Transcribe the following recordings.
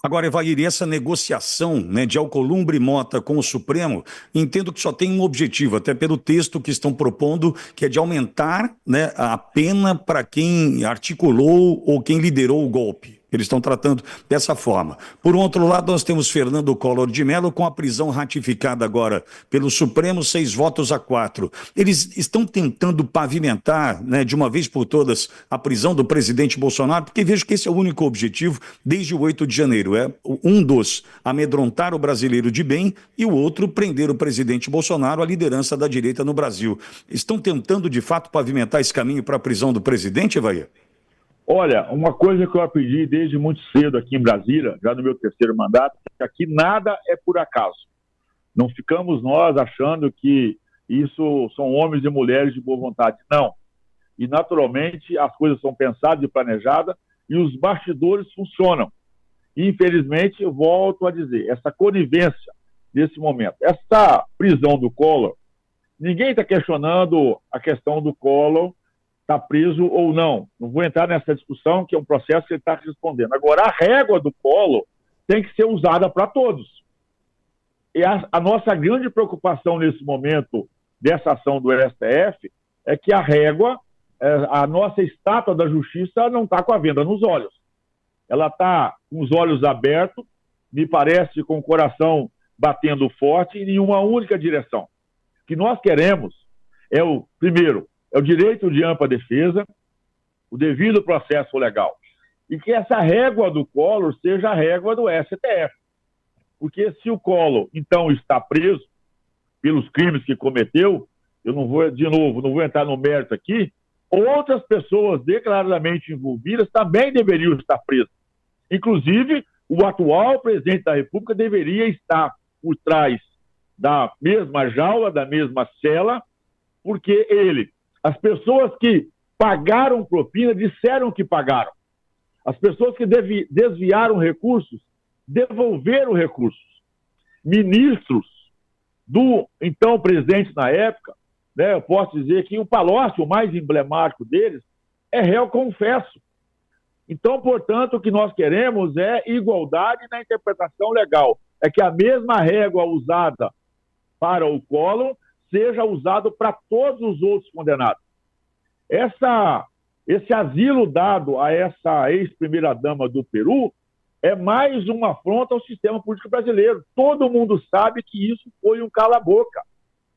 Agora, Evair, e essa negociação, né, de Alcolumbre e Mota com o Supremo, entendo que só tem um objetivo, até pelo texto que estão propondo, que é de aumentar, né, a pena para quem articulou ou quem liderou o golpe. Eles estão tratando dessa forma. Por outro lado, nós temos Fernando Collor de Mello com a prisão ratificada agora pelo Supremo, 6 votos a 4. Eles estão tentando pavimentar, né, de uma vez por todas, a prisão do presidente Bolsonaro, porque vejo que esse é o único objetivo desde o 8 de janeiro. É um dos amedrontar o brasileiro de bem e o outro prender o presidente Bolsonaro, a liderança da direita no Brasil. Estão tentando, de fato, pavimentar esse caminho para a prisão do presidente, Evair? Olha, uma coisa que eu aprendi desde muito cedo aqui em Brasília, já no meu terceiro mandato, é que aqui nada é por acaso. Não ficamos nós achando que isso são homens e mulheres de boa vontade. Não. E, naturalmente, as coisas são pensadas e planejadas e os bastidores funcionam. E, infelizmente, eu volto a dizer, essa conivência nesse momento, essa prisão do Collor, ninguém está questionando a questão do Collor estar preso ou não. Não vou entrar nessa discussão, que é um processo que ele está respondendo. Agora, a régua do Collor tem que ser usada para todos. E a nossa grande preocupação nesse momento dessa ação do STF é que a régua, a nossa estátua da justiça não está com a venda nos olhos. Ela está com os olhos abertos, me parece com o coração batendo forte em uma única direção. O que nós queremos é primeiro, é o direito de ampla defesa, o devido processo legal. E que essa régua do Collor seja a régua do STF. Porque se o Collor, então, está preso pelos crimes que cometeu, eu não vou, de novo, não vou entrar no mérito aqui, outras pessoas declaradamente envolvidas também deveriam estar presas. Inclusive, o atual presidente da República deveria estar por trás da mesma jaula, da mesma cela, porque as pessoas que pagaram propina disseram que pagaram. As pessoas que desviaram recursos devolveram recursos. Ministros do então presidente na época, né, eu posso dizer que o Palocci, o mais emblemático deles, é réu confesso. Então, portanto, o que nós queremos é igualdade na interpretação legal. É que a mesma régua usada para o Collor seja usado para todos os outros condenados. Esse asilo dado a essa ex-primeira-dama do Peru é mais uma afronta ao sistema político brasileiro. Todo mundo sabe que isso foi um cala-boca.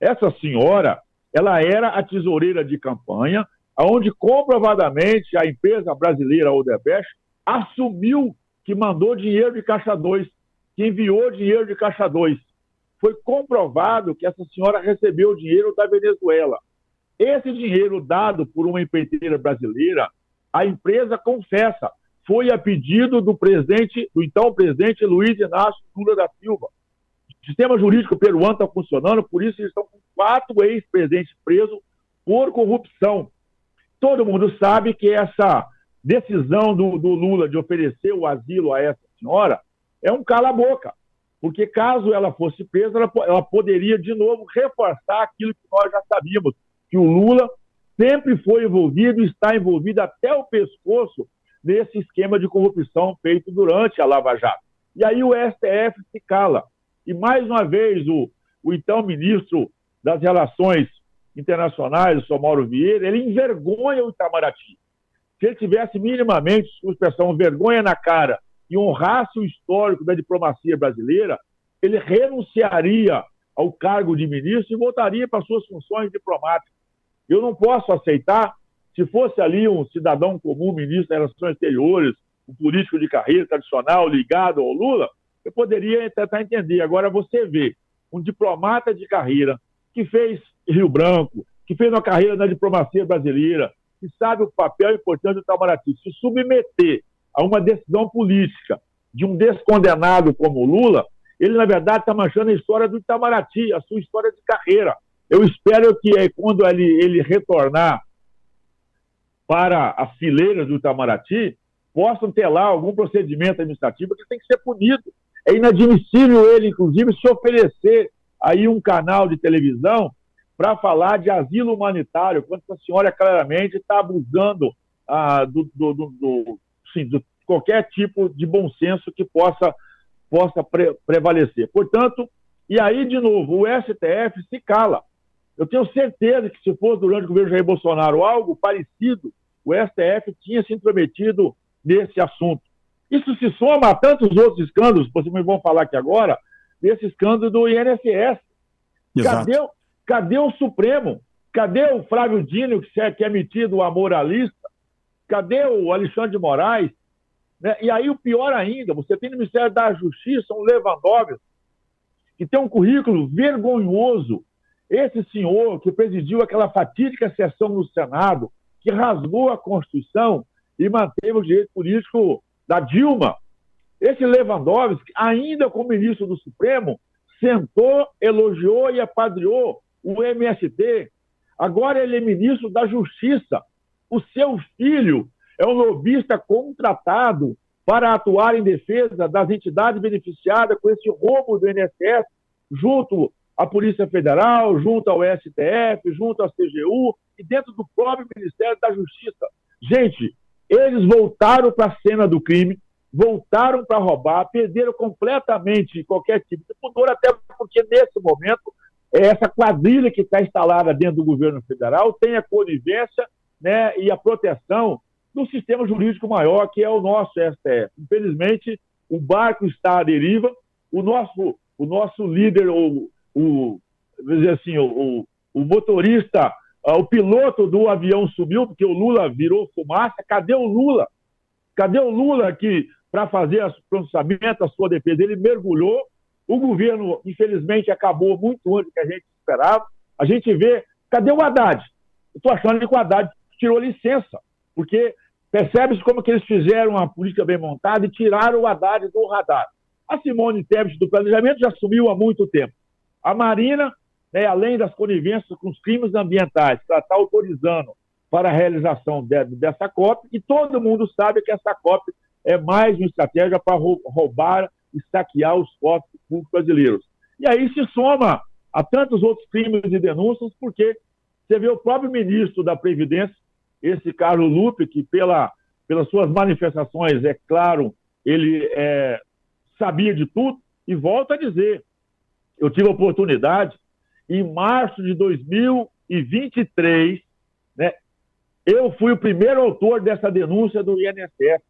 Essa senhora, ela era a tesoureira de campanha, onde comprovadamente a empresa brasileira Odebrecht assumiu que mandou dinheiro de Caixa 2, que enviou dinheiro de Caixa 2. Foi comprovado que essa senhora recebeu dinheiro da Venezuela. Esse dinheiro dado por uma empreiteira brasileira, a empresa confessa, foi a pedido do então presidente Luiz Inácio Lula da Silva. O sistema jurídico peruano está funcionando, por isso eles estão com 4 ex-presidentes presos por corrupção. Todo mundo sabe que essa decisão do Lula de oferecer o asilo a essa senhora é um cala-boca, porque caso ela fosse presa, ela poderia de novo reforçar aquilo que nós já sabíamos, que o Lula sempre foi envolvido e está envolvido até o pescoço nesse esquema de corrupção feito durante a Lava Jato. E aí o STF se cala. E mais uma vez o então ministro das Relações Internacionais, o Sr. Mauro Vieira, ele envergonha o Itamaraty. Se ele tivesse minimamente, com expressão, vergonha na cara e honrasse o histórico da diplomacia brasileira, ele renunciaria ao cargo de ministro e voltaria para suas funções diplomáticas. Eu não posso aceitar, se fosse ali um cidadão comum, ministro das Relações Exteriores, um político de carreira tradicional ligado ao Lula, eu poderia tentar entender. Agora você vê um diplomata de carreira que fez Rio Branco, que fez uma carreira na diplomacia brasileira, que sabe o papel importante do Itamaraty, se submeter a uma decisão política de um descondenado como o Lula, ele, na verdade, está manchando a história do Itamaraty, a sua história de carreira. Eu espero que, quando ele retornar para as fileiras do Itamaraty, possam ter lá algum procedimento administrativo que tem que ser punido. É inadmissível ele, inclusive, se oferecer aí um canal de televisão para falar de asilo humanitário, quando a senhora claramente está abusando qualquer tipo de bom senso que possa prevalecer. Portanto, e aí, de novo, o STF se cala. Eu tenho certeza que se fosse durante o governo Jair Bolsonaro algo parecido, o STF tinha se intrometido nesse assunto. Isso se soma a tantos outros escândalos, vocês me vão falar aqui agora, desse escândalo do INSS. Cadê o Supremo? Cadê o Flávio Dino, que é metido a moralista? Cadê o Alexandre de Moraes? Né? E aí o pior ainda, você tem no Ministério da Justiça um Lewandowski, que tem um currículo vergonhoso. Esse senhor que presidiu aquela fatídica sessão no Senado, que rasgou a Constituição e manteve o direito político da Dilma. Esse Lewandowski, ainda como ministro do Supremo, sentou, elogiou e apadrinhou o MST. Agora ele é ministro da Justiça. O seu filho é um lobista contratado para atuar em defesa das entidades beneficiadas com esse roubo do INSS, junto à Polícia Federal, junto ao STF, junto à CGU e dentro do próprio Ministério da Justiça. Gente, eles voltaram para a cena do crime, voltaram para roubar, perderam completamente qualquer tipo de pudor, até porque nesse momento essa quadrilha que está instalada dentro do governo federal tem a conivência, né, e a proteção do sistema jurídico maior, que é o nosso STF. Infelizmente, o barco está à deriva, o nosso líder, vamos dizer assim, o motorista, o piloto do avião sumiu, porque o Lula virou fumaça. Cadê o Lula? Cadê o Lula que, para fazer o pronunciamento, a sua defesa, ele mergulhou? O governo, infelizmente, acabou muito antes do que a gente esperava. A gente vê, cadê o Haddad? Eu estou achando que o Haddad tirou licença, porque percebe-se como que eles fizeram uma política bem montada e tiraram o Haddad do radar. A Simone Tebet do planejamento já sumiu há muito tempo. A Marina, né, além das conivências com os crimes ambientais, que ela está autorizando para a realização dessa COP, e todo mundo sabe que essa COP é mais uma estratégia para roubar e saquear os cofres públicos brasileiros. E aí se soma a tantos outros crimes e denúncias, porque você vê o próprio ministro da Previdência, esse Carlos Lupe, que pelas suas manifestações, é claro, ele sabia de tudo, e volta a dizer, eu tive a oportunidade, em março de 2023, né, eu fui o primeiro autor dessa denúncia do INSS.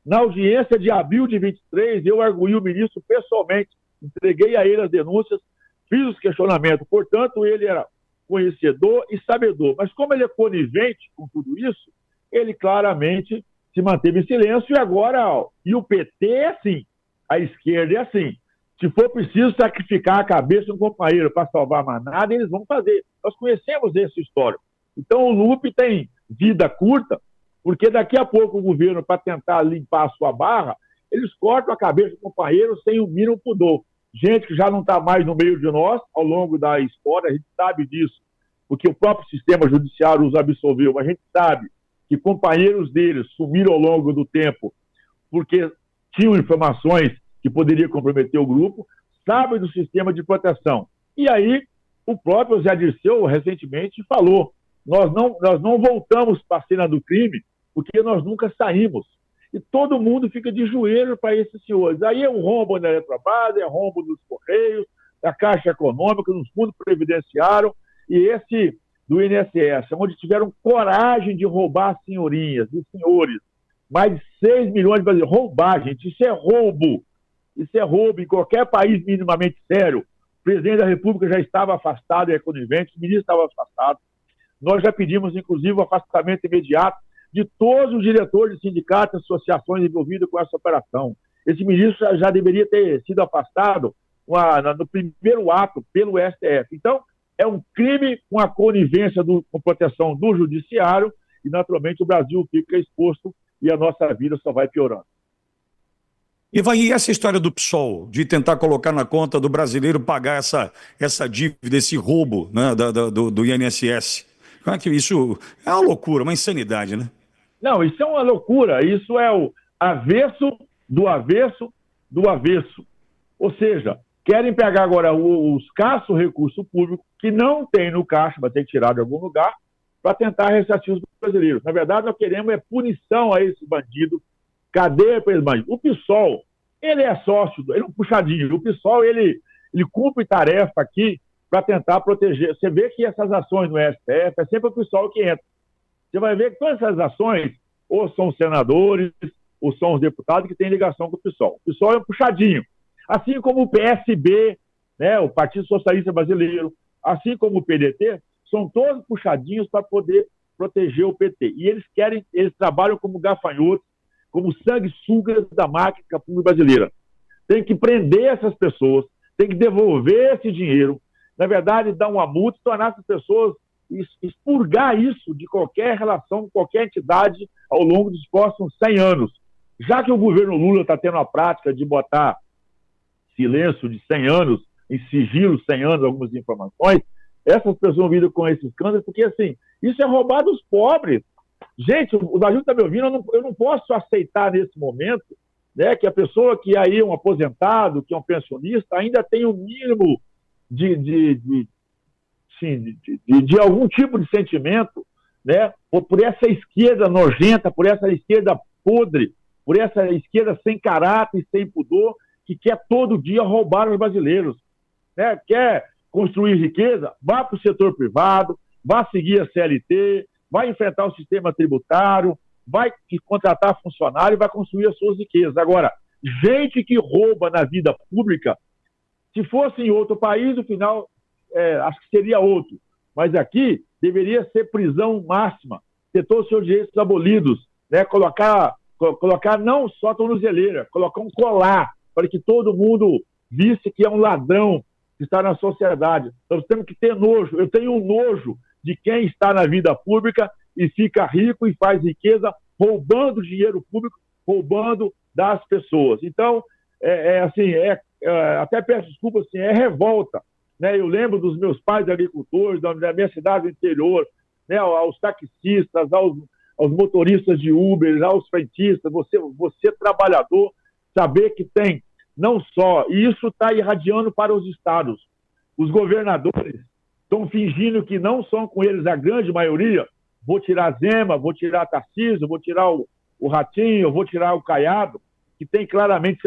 Na audiência de abril de 23, eu arguí o ministro pessoalmente, entreguei a ele as denúncias, fiz os questionamentos, portanto, ele era conhecedor e sabedor. Mas como ele é conivente com tudo isso, ele claramente se manteve em silêncio e agora, e o PT é assim, a esquerda é assim. Se for preciso sacrificar a cabeça de um companheiro para salvar a manada, eles vão fazer. Nós conhecemos essa história. Então o Lupe tem vida curta, porque daqui a pouco o governo, para tentar limpar a sua barra, eles cortam a cabeça do companheiro sem o mínimo pudor. Gente que já não está mais no meio de nós, ao longo da história, a gente sabe disso, porque o próprio sistema judiciário os absolveu, mas a gente sabe que companheiros deles sumiram ao longo do tempo porque tinham informações que poderiam comprometer o grupo, sabem do sistema de proteção. E aí, o próprio Zé Dirceu, recentemente, falou, nós não voltamos para a cena do crime porque nós nunca saímos. E todo mundo fica de joelho para esses senhores. Aí é um rombo na Eletrobras, é rombo nos Correios, da Caixa Econômica, nos fundos previdenciários, e esse do INSS, onde tiveram coragem de roubar senhorinhas e senhores, mais de 6 milhões de brasileiros. Roubar, gente, isso é roubo. Isso é roubo em qualquer país minimamente sério. O presidente da República já estava afastado, é conivente, o ministro estava afastado. Nós já pedimos, inclusive, o afastamento imediato de todos os diretores de sindicatos e associações envolvidos com essa operação. Esse ministro já deveria ter sido afastado no primeiro ato pelo STF. Então, é um crime com a conivência com proteção do judiciário e, naturalmente, o Brasil fica exposto e a nossa vida só vai piorando. E essa história do PSOL, de tentar colocar na conta do brasileiro pagar essa dívida, esse roubo, né, do INSS? Como é que isso é uma loucura, uma insanidade, né? Não, isso é uma loucura. Isso é o avesso do avesso do avesso. Ou seja, querem pegar agora os escasso recurso público que não tem no caixa, vai ter que tirar de algum lugar, para tentar ressarcir os brasileiros. Na verdade, nós queremos punição a esses bandidos, cadeia para eles. O PSOL, ele é sócio, ele é um puxadinho. O PSOL, ele cumpre tarefa aqui para tentar proteger. Você vê que essas ações no STF é sempre o PSOL que entra. Você vai ver que todas essas ações ou são senadores ou são os deputados que têm ligação com o PSOL. O PSOL é um puxadinho. Assim como o PSB, né, o Partido Socialista Brasileiro, assim como o PDT, são todos puxadinhos para poder proteger o PT. E eles trabalham como gafanhotos, como sanguessugas da máquina pública brasileira. Tem que prender essas pessoas, tem que devolver esse dinheiro, na verdade, dar uma multa e tornar essas pessoas, expurgar isso de qualquer relação com qualquer entidade ao longo dos próximos 100 anos. Já que o governo Lula está tendo a prática de botar silêncio de 100 anos, em sigilo 100 anos, algumas informações, essas pessoas viram com esses escândalos, porque, assim, isso é roubar dos pobres. Gente, o Brasil está me ouvindo, eu não posso aceitar nesse momento, né, que a pessoa que aí é um aposentado, que é um pensionista, ainda tem o mínimo de algum tipo de sentimento, né, por essa esquerda nojenta, por essa esquerda podre, por essa esquerda sem caráter e sem pudor, que quer todo dia roubar os brasileiros, né? Quer construir riqueza? Vá para o setor privado, vá seguir a CLT, vai enfrentar o sistema tributário, vai contratar funcionário e vai construir as suas riquezas. Agora, gente que rouba na vida pública, se fosse em outro país, o final acho que seria outro. Mas aqui deveria ser prisão máxima, ter todos os seus direitos abolidos, né? Colocar não só tornozeleira, colocar um colar para que todo mundo visse que é um ladrão que está na sociedade. Nós temos que ter nojo. Eu tenho um nojo de quem está na vida pública e fica rico e faz riqueza roubando dinheiro público, roubando das pessoas. Então, até peço desculpa, assim, é revolta. Né? Eu lembro dos meus pais agricultores, da minha cidade do interior, né? Aos taxistas, aos motoristas de Uber, aos frentistas, você trabalhador, saber que tem não só, e isso está irradiando para os estados. Os governadores estão fingindo que não são com eles a grande maioria. Vou tirar Zema, vou tirar Tarcísio, vou tirar o Ratinho, vou tirar o Caiado, que tem claramente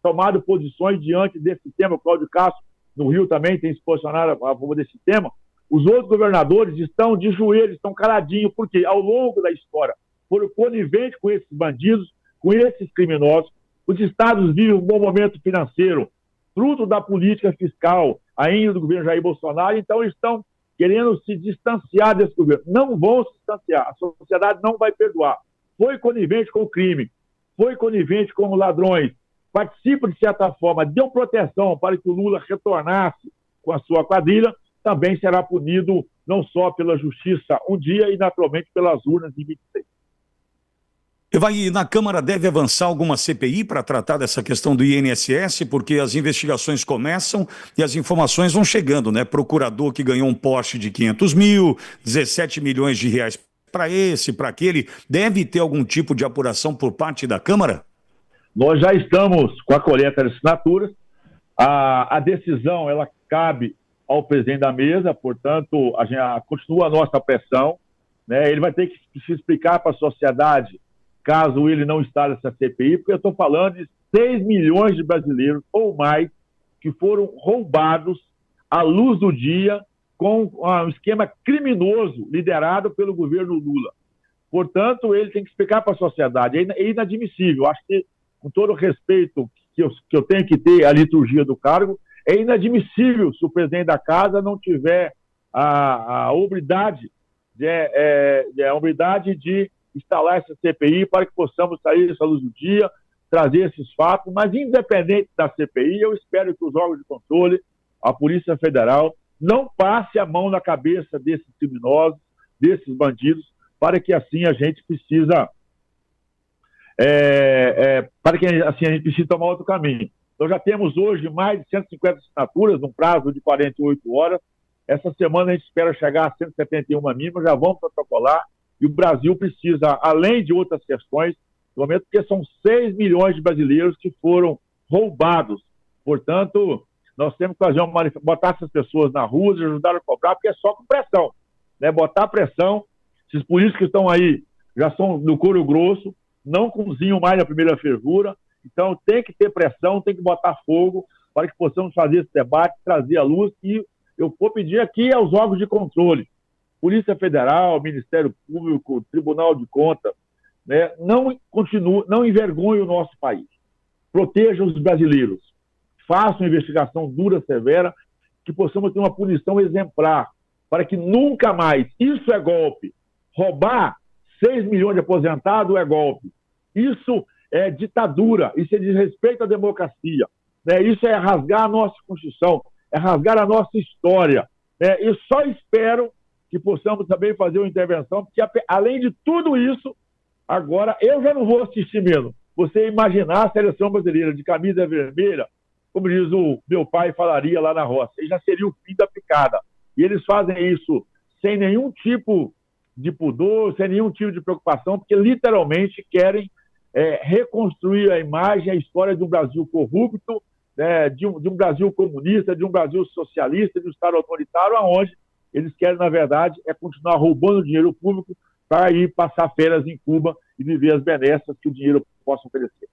tomado posições diante desse tema. O Cláudio Castro, no Rio, também tem se posicionado a favor desse tema. Os outros governadores estão de joelhos, estão caladinhos, porque ao longo da história foram coniventes com esses bandidos, com esses criminosos. Os estados vivem um bom momento financeiro, fruto da política fiscal ainda do governo Jair Bolsonaro, então estão querendo se distanciar desse governo. Não vão se distanciar, a sociedade não vai perdoar. Foi conivente com o crime, foi conivente com os ladrões, participa de certa forma, deu proteção para que o Lula retornasse com a sua quadrilha, também será punido não só pela justiça um dia e naturalmente pelas urnas de 26. E na Câmara deve avançar alguma CPI para tratar dessa questão do INSS, porque as investigações começam e as informações vão chegando, né? Procurador que ganhou um Porsche de 500 mil, 17 milhões de reais para esse, para aquele, deve ter algum tipo de apuração por parte da Câmara? Nós já estamos com a coleta de assinaturas, a decisão ela cabe ao presidente da mesa, portanto, continua a nossa pressão, né? Ele vai ter que se explicar para a sociedade caso ele não está nessa CPI, porque eu estou falando de 6 milhões de brasileiros ou mais que foram roubados à luz do dia com um esquema criminoso liderado pelo governo Lula. Portanto, ele tem que explicar para a sociedade. É inadmissível. Acho que, com todo o respeito que eu tenho que ter à liturgia do cargo, é inadmissível se o presidente da casa não tiver a hombridade de instalar essa CPI para que possamos sair dessa luz do dia, trazer esses fatos, mas independente da CPI, eu espero que os órgãos de controle, a Polícia Federal, não passe a mão na cabeça desses criminosos, desses bandidos, para que assim a gente precisa tomar outro caminho. Então já temos hoje mais de 150 assinaturas, num prazo de 48 horas. Essa semana a gente espera chegar a 171 mínimas, já vamos protocolar. E o Brasil precisa, além de outras questões, no momento porque são 6 milhões de brasileiros que foram roubados. Portanto, nós temos que fazer botar essas pessoas na rua e ajudar a cobrar, porque é só com pressão. Né? Botar pressão, esses políticos que estão aí já são do couro grosso, não cozinham mais na primeira fervura. Então tem que ter pressão, tem que botar fogo para que possamos fazer esse debate, trazer à luz. E eu vou pedir aqui aos órgãos de controle, Polícia Federal, Ministério Público, Tribunal de Contas, né, não envergonhem o nosso país. Protejam os brasileiros. Façam investigação dura, severa, que possamos ter uma punição exemplar, para que nunca mais, isso é golpe. Roubar 6 milhões de aposentados é golpe. Isso é ditadura, isso é desrespeito à democracia. Né? Isso é rasgar a nossa Constituição, é rasgar a nossa história. Né? Eu só espero que possamos também fazer uma intervenção, porque além de tudo isso, agora eu já não vou assistir mesmo. Você imaginar a seleção brasileira de camisa vermelha, como diz o meu pai falaria lá na roça, já seria o fim da picada. E eles fazem isso sem nenhum tipo de pudor, sem nenhum tipo de preocupação, porque literalmente querem reconstruir a imagem, a história de um Brasil corrupto, né, de um Brasil comunista, de um Brasil socialista, de um Estado autoritário, aonde eles querem, na verdade, continuar roubando dinheiro público para ir passar férias em Cuba e viver as benesses que o dinheiro possa oferecer.